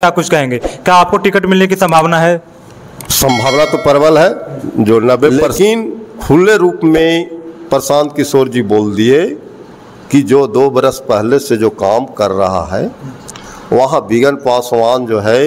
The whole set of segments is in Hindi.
क्या कुछ कहेंगे, क्या आपको टिकट मिलने की संभावना है? संभावना तो प्रबल है, जो 90%। खुले रूप में प्रशांत किशोर जी बोल दिए कि जो 2 बरस पहले से जो काम कर रहा है वहाँ बिगन पासवान जो है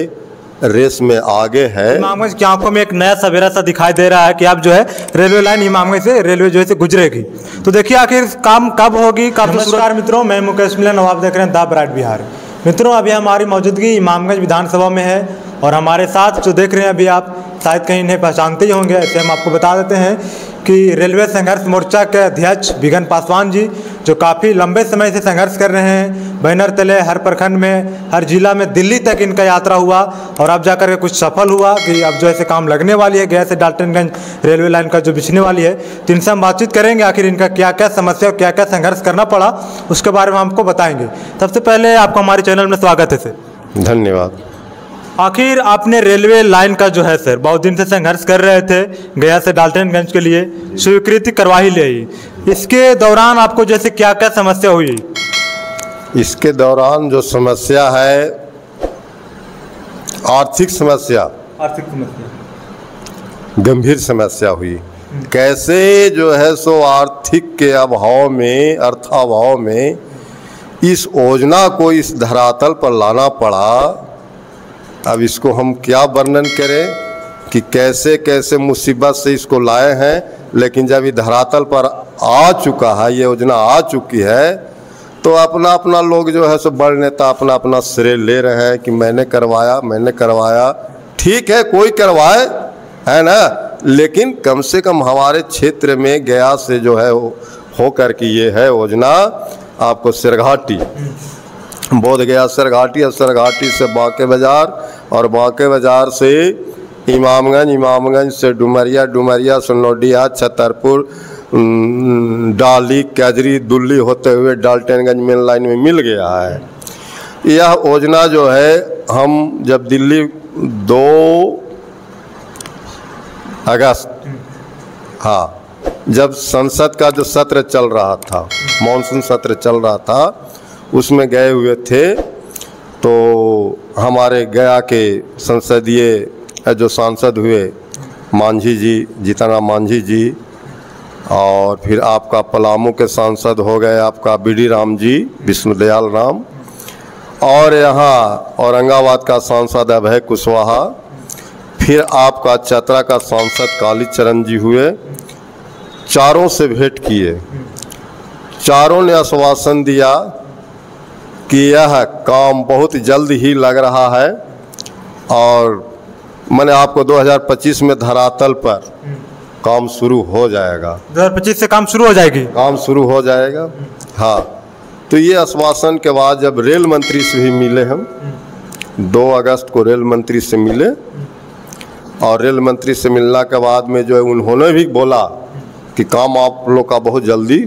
रेस में आगे है। इमामगंज की आंखों में एक नया सवेरा सा दिखाई दे रहा है कि अब जो है रेलवे लाइन इमामगंज से रेलवे जो है से गुजरेगी। तो देखिए आखिर काम कब होगी, कब। नमस्कार मित्रों, मैं मुकेश मिलन और आप देख रहे हैं द ब्राइट बिहार। मित्रों, अभी हमारी मौजूदगी इमामगंज विधानसभा में है और हमारे साथ जो देख रहे हैं अभी आप शायद कहीं इन्हें पहचानते ही होंगे। ऐसे हम आपको बता देते हैं कि रेलवे संघर्ष मोर्चा के अध्यक्ष बिगन पासवान जी, जो काफ़ी लंबे समय से संघर्ष कर रहे हैं, बैनर तले हर प्रखंड में, हर जिला में, दिल्ली तक इनका यात्रा हुआ और अब जाकर के कुछ सफल हुआ कि अब जो ऐसे काम लगने वाली है गया से डाल्टनगंज रेलवे लाइन का जो बिछने वाली है। तो इनसे हम बातचीत करेंगे आखिर इनका क्या क्या समस्या और क्या क्या संघर्ष करना पड़ा, उसके बारे में हमको बताएंगे। सबसे पहले आपका हमारे चैनल में स्वागत है सर। धन्यवाद। आखिर आपने रेलवे लाइन का जो है सर बहुत दिन से संघर्ष कर रहे थे, गया से डाल्टनगंज के लिए स्वीकृति करवा ही ली। इसके दौरान आपको जैसे क्या क्या समस्या हुई? इसके दौरान जो समस्या है आर्थिक समस्या गंभीर समस्या हुई। कैसे जो है सो आर्थिक के अभाव में, अर्थाभाव में इस योजना को इस धरातल पर लाना पड़ा। अब इसको हम क्या वर्णन करें कि कैसे कैसे मुसीबत से इसको लाए हैं, लेकिन जब ये धरातल पर आ चुका है, ये योजना आ चुकी है, तो अपना अपना लोग जो है सो बड़ नेता अपना अपना श्रेय ले रहे हैं कि मैंने करवाया। ठीक है, कोई करवाए, है ना, लेकिन कम से कम हमारे क्षेत्र में गया से जो है हो कर के ये है योजना आपको सिरघाटी, बोध गया सरघाटी, और सरघाटी से बांके बाजार, और बांके बाजार से इमामगंज, इमामगंज से डुमरिया, डुमरिया से नोडिया, छतरपुर, डाली, कैजरी, दुल्ली होते हुए डाल्टनगंज मेन लाइन में मिल गया है। यह योजना जो है हम जब दिल्ली 2 अगस्त, हाँ, जब संसद का जो सत्र चल रहा था, मानसून सत्र चल रहा था, उसमें गए हुए थे, तो हमारे गया के संसदीय जो सांसद हुए मांझी जी, जीतनराम मांझी जी, और फिर आपका पलामू के सांसद हो गए आपका बीडी राम जी, विष्णुदयाल राम, और यहाँ औरंगाबाद का सांसद अभय कुशवाहा, फिर आपका चतरा का सांसद कालीचरण जी हुए। चारों से भेंट किए, चारों ने आश्वासन दिया कि यह काम बहुत जल्द ही लग रहा है और मैंने आपको 2025 में धरातल पर काम शुरू हो जाएगा। 2025 से काम शुरू हो जाएगी? काम शुरू हो जाएगा, हाँ। तो ये आश्वासन के बाद जब रेल मंत्री से भी मिले हम, 2 अगस्त को रेल मंत्री से मिले, और रेल मंत्री से मिलने के बाद में जो है उन्होंने भी बोला कि काम आप लोग का बहुत जल्दी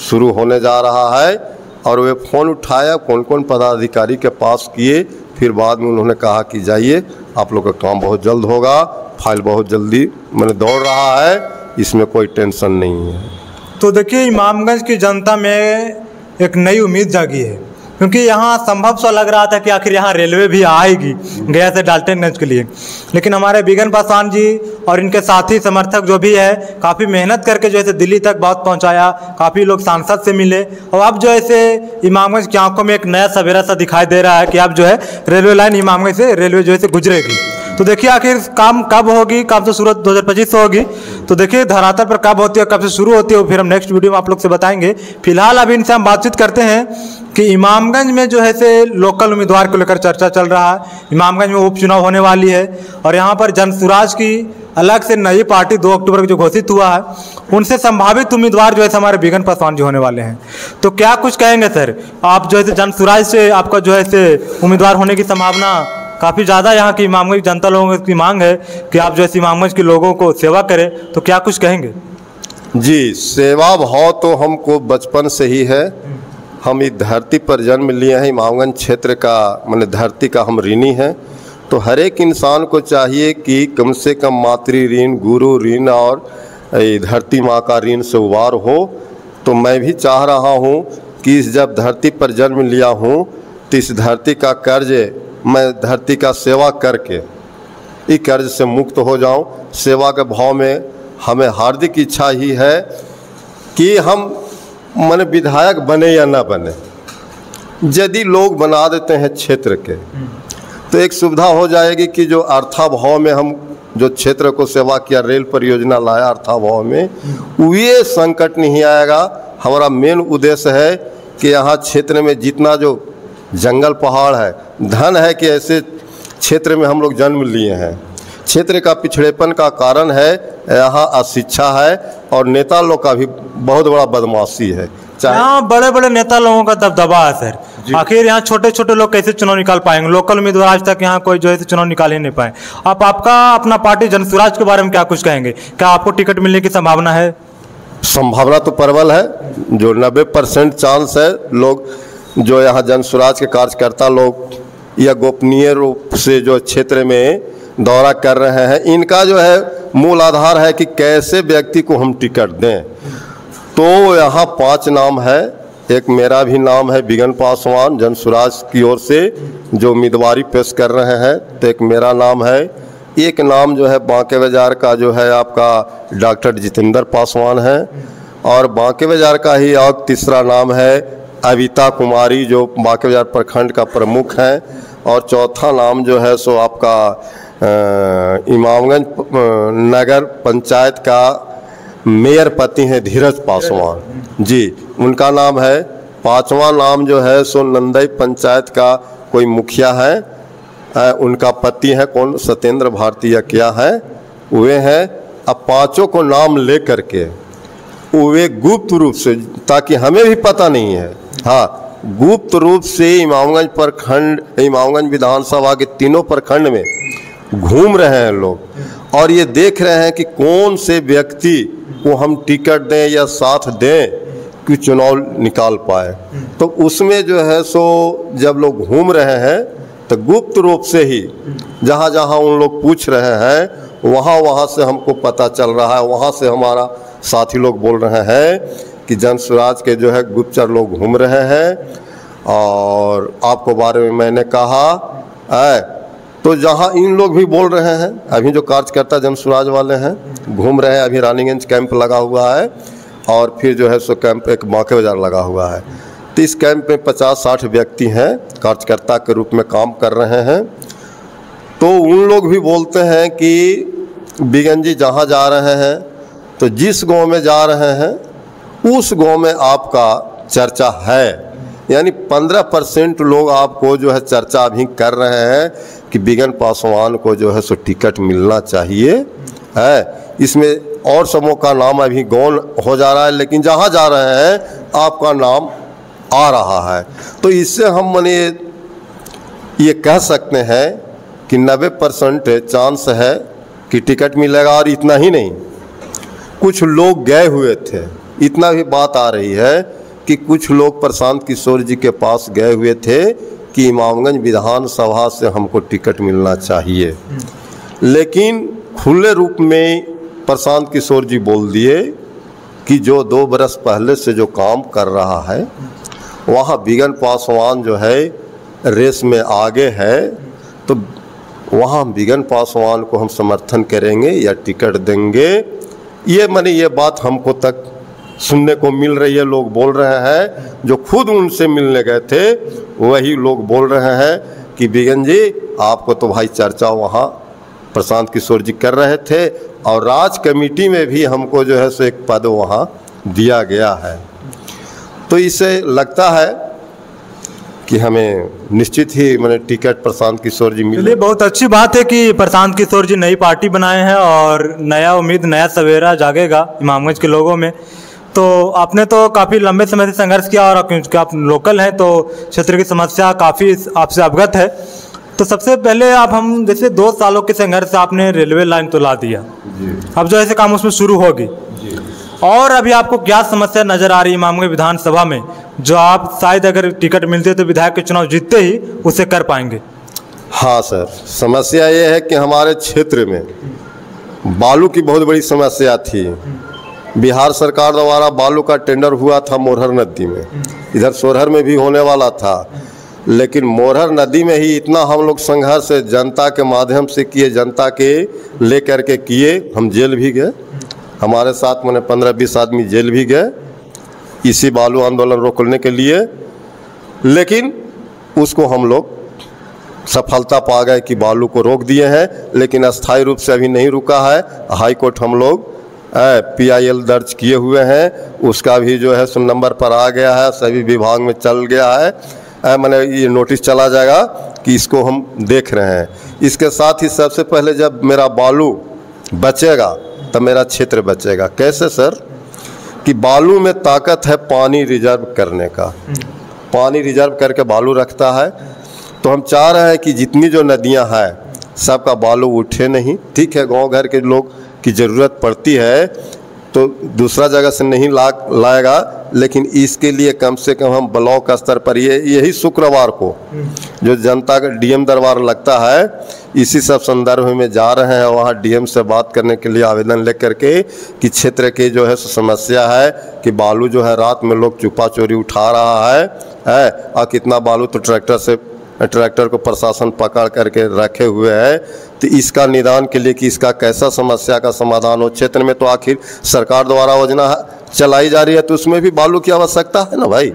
शुरू होने जा रहा है, और वे फ़ोन उठाया, कौन कौन पदाधिकारी के पास किए, फिर बाद में उन्होंने कहा कि जाइए आप लोग का काम बहुत जल्द होगा, फाइल बहुत जल्दी मैंने दौड़ रहा है, इसमें कोई टेंशन नहीं है। तो देखिए, इमामगंज की जनता में एक नई उम्मीद जागी है, क्योंकि यहाँ संभव सा लग रहा था कि आखिर यहाँ रेलवे भी आएगी गया से डाल्टनगंज के लिए, लेकिन हमारे बिगन पासवान जी और इनके साथी समर्थक जो भी है काफ़ी मेहनत करके जो है दिल्ली तक बात पहुँचाया, काफ़ी लोग सांसद से मिले, और अब जो है इमामगंज की आंखों में एक नया सवेरा सा दिखाई दे रहा है कि अब जो है रेलवे लाइन इमामगंज से रेलवे जो है गुजरेगी। तो देखिए आखिर काम कब होगी, काम तो शुरू 2025 से होगी। तो देखिए धरातल पर कब होती है, कब से शुरू होती है, फिर हम नेक्स्ट वीडियो में आप लोग से बताएंगे। फिलहाल अभी इनसे हम बातचीत करते हैं कि इमामगंज में जो है से लोकल उम्मीदवार को लेकर चर्चा चल रहा है। इमामगंज में उपचुनाव होने वाली है और यहाँ पर जनसुराज की अलग से नई पार्टी 2 अक्टूबर को जो घोषित हुआ है, उनसे संभावित उम्मीदवार जो है हमारे बिगन पासवान जी होने वाले हैं। तो क्या कुछ कहेंगे सर, आप जो है जनसुराज से आपका जो है से उम्मीदवार होने की संभावना काफ़ी ज़्यादा, यहाँ की इमामगंज जनता लोगों की मांग है कि आप जो है इमामगंज के लोगों को सेवा करें, तो क्या कुछ कहेंगे? जी, सेवा भाव तो हमको बचपन से ही है। हम इस धरती पर जन्म लिए हैं, इमामगंज क्षेत्र का मैंने धरती का हम ऋणी हैं। तो हर एक इंसान को चाहिए कि कम से कम मातृ ऋण, गुरु ऋण और धरती माँ का ऋण से उबार हो। तो मैं भी चाह रहा हूँ कि जब धरती पर जन्म लिया हूँ तो इस धरती का कर्ज मैं धरती का सेवा करके इस कर्ज से मुक्त हो जाऊं। सेवा के भाव में हमें हार्दिक इच्छा ही है कि हम माने विधायक बने या ना बने, यदि लोग बना देते हैं क्षेत्र के तो एक सुविधा हो जाएगी कि जो अर्थाभाव में हम जो क्षेत्र को सेवा किया, रेल परियोजना लाया अर्थाभाव में, ये संकट नहीं आएगा। हमारा मेन उद्देश्य है कि यहाँ क्षेत्र में जितना जो जंगल पहाड़ है, धन है कि ऐसे क्षेत्र में हम लोग जन्म लिए हैं। क्षेत्र का पिछड़ेपन का कारण है यहाँ अशिक्षा है और नेता लोग का भी बहुत बड़ा बदमाशी है। यहाँ बड़े बड़े नेता लोगों का दबदबा है सर। आखिर यहाँ छोटे छोटे लोग कैसे चुनाव निकाल पाएंगे? लोकल उम्मीदवार आज तक यहाँ कोई जो है चुनाव निकाल ही नहीं पाए। आपका अपना पार्टी जनसुराज के बारे में क्या कुछ कहेंगे? क्या आपको टिकट मिलने की संभावना है? संभावना तो प्रबल है, जो 90% चांस है। लोग जो यहाँ जनसुराज के कार्यकर्ता लोग या गोपनीय रूप से जो क्षेत्र में दौरा कर रहे हैं, इनका जो है मूल आधार है कि कैसे व्यक्ति को हम टिकट दें। तो यहाँ 5 नाम है। एक मेरा भी नाम है बिगन पासवान, जनसुराज की ओर से जो उम्मीदवारी पेश कर रहे हैं, तो एक मेरा नाम है। एक नाम जो है बांके बाजार का जो है आपका डॉक्टर जितेंद्र पासवान है, और बांके बाजार का ही और तीसरा नाम है अविता कुमारी जो बांके बाजार प्रखंड का प्रमुख है, और चौथा नाम जो है सो आपका इमामगंज नगर पंचायत का मेयर पति हैं धीरज पासवान जी, उनका नाम है। 5वां नाम जो है सो नंदई पंचायत का कोई मुखिया है, उनका पति है कौन सत्येंद्र भारती या क्या है वे हैं। अब 5 को नाम ले करके वे गुप्त रूप से, ताकि हमें भी पता नहीं है, हाँ गुप्त रूप से इमामगंज प्रखंड, इमामगंज विधानसभा के 3 प्रखंड में घूम रहे हैं लोग, और ये देख रहे हैं कि कौन से व्यक्ति को हम टिकट दें या साथ दें कि चुनाव निकाल पाए। तो उसमें जो है सो जब लोग घूम रहे हैं तो गुप्त रूप से ही जहाँ जहाँ उन लोग पूछ रहे हैं वहाँ से हमको पता चल रहा है, वहाँ से हमारा साथी लोग बोल रहे हैं कि जनसुराज के जो है गुप्तचर लोग घूम रहे हैं। और आपको बारे में मैंने कहा तो जहाँ इन लोग भी बोल रहे हैं, अभी जो कार्यकर्ता जनसुराज वाले हैं घूम रहे हैं, अभी रानीगंज कैंप लगा हुआ है और फिर जो है सो कैंप एक बांके बाजार लगा हुआ है। तो इस कैंप में 50-60 व्यक्ति हैं, कार्यकर्ता के रूप में काम कर रहे हैं। तो उन लोग भी बोलते हैं कि बिगन जी जहाँ जा रहे हैं तो जिस गांव में जा रहे हैं उस गांव में आपका चर्चा है, यानी 15% लोग आपको जो है चर्चा अभी कर रहे हैं कि बिगन पासवान को जो है सो टिकट मिलना चाहिए है। इसमें और समूह का नाम अभी गौन हो जा रहा है, लेकिन जहाँ जा रहे हैं आपका नाम आ रहा है। तो इससे हम माने ये कह सकते हैं कि 90% चांस है कि टिकट मिलेगा। और इतना ही नहीं, कुछ लोग गए हुए थे, इतना भी बात आ रही है कि कुछ लोग प्रशांत किशोर जी के पास गए हुए थे कि इमामगंज विधानसभा से हमको टिकट मिलना चाहिए, लेकिन खुले रूप में प्रशांत किशोर जी बोल दिए कि जो 2 बरस पहले से जो काम कर रहा है वहाँ बिगन पासवान जो है रेस में आगे है, तो वहाँ बिगन पासवान को हम समर्थन करेंगे या टिकट देंगे। ये माने ये बात हमको तक सुनने को मिल रही है। लोग बोल रहे हैं, जो खुद उनसे मिलने गए थे वही लोग बोल रहे हैं कि बिगन जी आपको तो भाई चर्चा वहाँ प्रशांत किशोर जी कर रहे थे, और राज कमेटी में भी हमको जो है सो एक पद वहाँ दिया गया है। तो इससे लगता है कि हमें निश्चित ही मैंने टिकट प्रशांत किशोर जी मिले। बहुत अच्छी बात है कि प्रशांत किशोर जी नई पार्टी बनाए हैं और नया उम्मीद, नया सवेरा जागेगा इमामगंज के लोगों में। तो आपने तो काफ़ी लंबे समय से संघर्ष किया, और क्योंकि आप लोकल हैं तो क्षेत्र की समस्या काफ़ी आपसे अवगत है। तो सबसे पहले आप हम जैसे 2 सालों के संघर्ष से आपने रेलवे लाइन तो ला दिया, अब जो ऐसे काम उसमें शुरू होगी, और अभी आपको क्या समस्या नज़र आ रही है इमामगंज विधानसभा में जो आप शायद अगर टिकट मिलते तो विधायक के चुनाव जीतते ही उसे कर पाएंगे? हाँ सर, समस्या ये है कि हमारे क्षेत्र में बालू की बहुत बड़ी समस्या थी। बिहार सरकार द्वारा बालू का टेंडर हुआ था मोरहर नदी में, इधर सोरहर में भी होने वाला था, लेकिन मोरहर नदी में ही इतना हम लोग संघर्ष जनता के माध्यम से किए, जनता के ले करके किए। हम जेल भी गए, हमारे साथ मैंने 15-20 आदमी जेल भी गए इसी बालू आंदोलन रोकने के लिए। लेकिन उसको हम लोग सफलता पा गए कि बालू को रोक दिए हैं, लेकिन अस्थायी रूप से अभी नहीं रुका है। हाई कोर्ट हम लोग PIL दर्ज किए हुए हैं, उसका भी जो है सुन नंबर पर आ गया है, सभी विभाग में चल गया है। मैंने ये नोटिस चला जाएगा कि इसको हम देख रहे हैं। इसके साथ ही सबसे पहले जब मेरा बालू बचेगा तब मेरा क्षेत्र बचेगा। कैसे सर? कि बालू में ताकत है पानी रिजर्व करने का, पानी रिजर्व करके बालू रखता है। तो हम चाह रहे हैं कि जितनी जो नदियां हैं सबका बालू उठे नहीं। ठीक है, गांव घर के लोग की ज़रूरत पड़ती है तो दूसरा जगह से नहीं लाएगा, लेकिन इसके लिए कम से कम हम ब्लॉक स्तर पर यही शुक्रवार को जो जनता का DM दरबार लगता है, इसी सब संदर्भ में जा रहे हैं वहाँ DM से बात करने के लिए आवेदन लेकर के कि क्षेत्र की जो है समस्या है कि बालू जो है रात में लोग चुपा चोरी उठा रहा है और कितना बालू तो ट्रैक्टर को प्रशासन पकड़ करके रखे हुए है। तो इसका निदान के लिए कि इसका कैसा समस्या का समाधान हो। क्षेत्र में तो आखिर सरकार द्वारा योजना चलाई जा रही है तो उसमें भी बालू की आवश्यकता है ना भाई।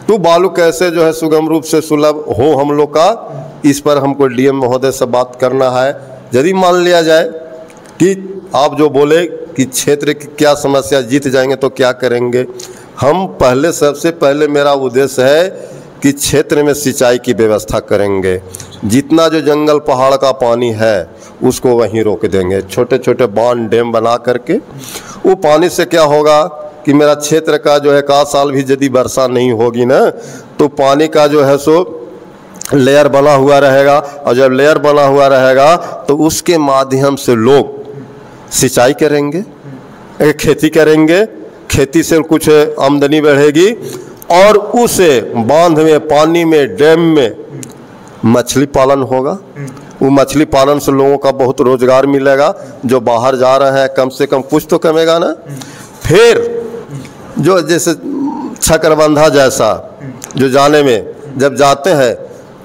तो बालू कैसे जो है सुगम रूप से सुलभ हो हम लोग का, इस पर हमको DM महोदय से बात करना है। यदि मान लिया जाए कि आप जो बोले कि क्षेत्र की क्या समस्या, जीत जाएंगे तो क्या करेंगे, हम पहले सबसे पहले मेरा उद्देश्य है कि क्षेत्र में सिंचाई की व्यवस्था करेंगे। जितना जो जंगल पहाड़ का पानी है उसको वहीं रोक देंगे, छोटे छोटे बांध डैम बना करके। वो पानी से क्या होगा कि मेरा क्षेत्र का जो है एक साल भी यदि वर्षा नहीं होगी ना तो पानी का जो है सो लेयर बना हुआ रहेगा, और जब लेयर बना हुआ रहेगा तो उसके माध्यम से लोग सिंचाई करेंगे, खेती करेंगे, खेती से कुछ आमदनी बढ़ेगी और उस बांध में, पानी में, डैम में मछली पालन होगा। वो मछली पालन से लोगों का बहुत रोजगार मिलेगा। जो बाहर जा रहे हैं कम से कम कुछ तो कमेगा ना। फिर जो जैसे छकरबंधा जैसा जो जाने में जब जाते हैं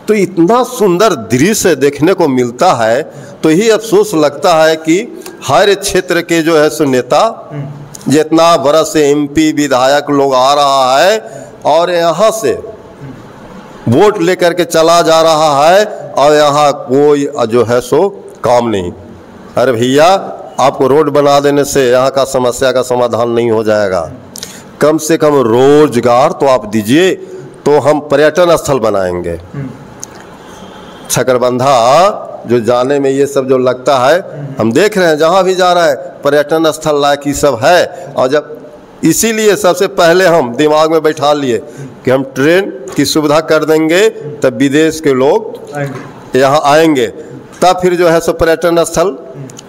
तो इतना सुंदर दृश्य देखने को मिलता है, तो ही अफसोस लगता है कि हर क्षेत्र के जो है सो नेता जितना बरस से MP विधायक लोग आ रहा है और यहाँ से वोट लेकर के चला जा रहा है और यहाँ कोई जो है सो काम नहीं। अरे भैया, आपको रोड बना देने से यहाँ का समस्या का समाधान नहीं हो जाएगा। कम से कम रोजगार तो आप दीजिए, तो हम पर्यटन स्थल बनाएंगे। छकरबंधा जो जाने में ये सब जो लगता है, हम देख रहे हैं जहाँ भी जा रहा है पर्यटन स्थल लायक ये सब है। और जब इसीलिए सबसे पहले हम दिमाग में बैठा लिए कि हम ट्रेन की सुविधा कर देंगे, तब विदेश के लोग यहाँ आएंगे, तब फिर जो है सो पर्यटन स्थल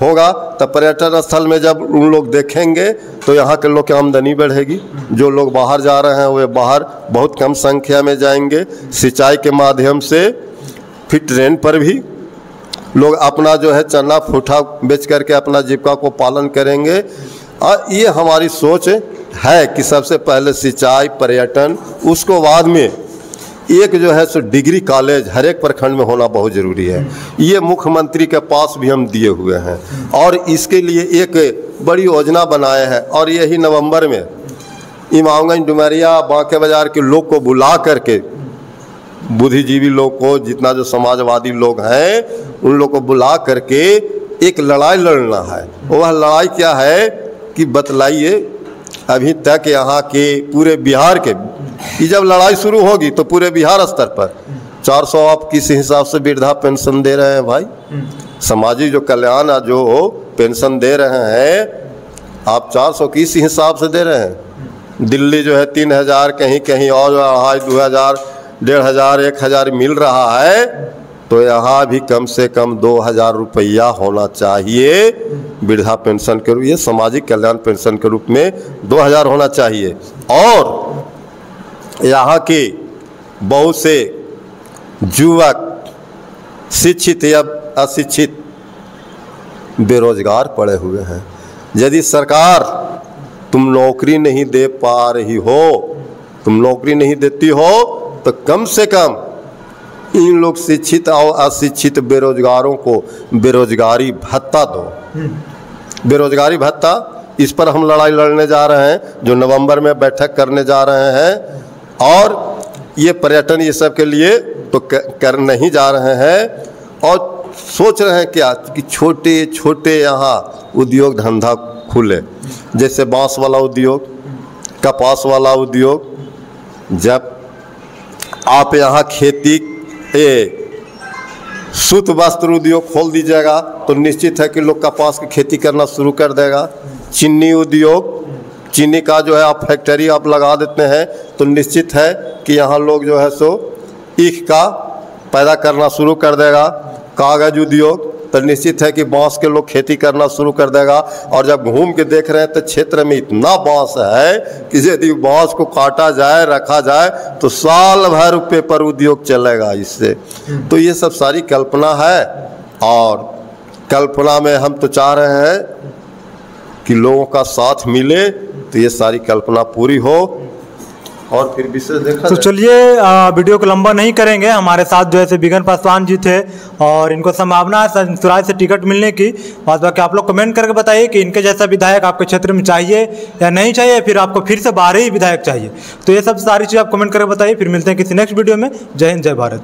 होगा। तब पर्यटन स्थल में जब उन लोग देखेंगे तो यहाँ के लोग की आमदनी बढ़ेगी। जो लोग बाहर जा रहे हैं वे बाहर बहुत कम संख्या में जाएंगे सिंचाई के माध्यम से। फिर ट्रेन पर भी लोग अपना जो है चना फूटा बेच करके अपना जीविका को पालन करेंगे। और ये हमारी सोच है कि सबसे पहले सिंचाई, पर्यटन, उसको बाद में एक जो है सो डिग्री कॉलेज हर एक प्रखंड में होना बहुत ज़रूरी है। ये मुख्यमंत्री के पास भी हम दिए हुए हैं और इसके लिए एक बड़ी योजना बनाए हैं। और यही नवंबर में इमामगंज, डुमरिया, बांके बाजार के लोग को बुला करके, बुद्धिजीवी लोग को, जितना जो समाजवादी लोग हैं उन लोग को बुला करके एक लड़ाई लड़ना है। वह लड़ाई क्या है कि बतलाइए। अभी तक यहाँ के पूरे बिहार के, जब लड़ाई शुरू होगी तो पूरे बिहार स्तर पर 400 आप किस हिसाब से वृद्धा पेंशन दे रहे हैं भाई। सामाजिक जो कल्याण जो पेंशन दे रहे हैं आप 400 किस हिसाब से दे रहे हैं। दिल्ली जो है 3000, कहीं कहीं और 2500, 2000, 1000 मिल रहा है, तो यहाँ भी कम से कम 2000 रुपया होना चाहिए वृद्धा पेंशन के रूप, ये सामाजिक कल्याण पेंशन के रूप में 2000 होना चाहिए। और यहाँ के बहुत से युवक शिक्षित या अशिक्षित बेरोजगार पड़े हुए हैं। यदि सरकार तुम नौकरी नहीं दे पा रही हो, तुम नौकरी नहीं देती हो, तो कम से कम इन लोग शिक्षित और अशिक्षित बेरोजगारों को बेरोजगारी भत्ता दो। बेरोजगारी भत्ता, इस पर हम लड़ाई लड़ने जा रहे हैं, जो नवंबर में बैठक करने जा रहे हैं। और ये पर्यटन ये सब के लिए तो कर नहीं जा रहे हैं और सोच रहे हैं क्या कि छोटे छोटे यहाँ उद्योग धंधा खुले, जैसे बांस वाला उद्योग, कपास वाला उद्योग। जब आप यहाँ खेती सूत वस्त्र उद्योग खोल दीजिएगा तो निश्चित है कि लोग कपास की खेती करना शुरू कर देगा। चीनी उद्योग, चीनी का जो है आप फैक्ट्री आप लगा देते हैं तो निश्चित है कि यहाँ लोग जो है सो ईख का पैदा करना शुरू कर देगा। कागज़ उद्योग, तो निश्चित है कि बांस के लोग खेती करना शुरू कर देगा। और जब घूम के देख रहे हैं तो क्षेत्र में इतना बांस है कि यदि बांस को काटा जाए, रखा जाए तो साल भर पेपर उद्योग चलेगा इससे। तो ये सब सारी कल्पना है और कल्पना में हम तो चाह रहे हैं कि लोगों का साथ मिले तो ये सारी कल्पना पूरी हो और फिर विशेष देखा। तो चलिए वीडियो को लंबा नहीं करेंगे। हमारे साथ जो है बिगन पासवान जी थे और इनको संभावना है स्वराज से टिकट मिलने की। बात बाकी आप लोग कमेंट करके बताइए कि इनके जैसा विधायक आपके क्षेत्र में चाहिए या नहीं चाहिए, फिर आपको फिर से बाहर ही विधायक चाहिए। तो ये सब सारी चीज़ आप कमेंट करके बताइए। फिर मिलते हैं किसी नेक्स्ट वीडियो में। जय हिंद, जय भारत।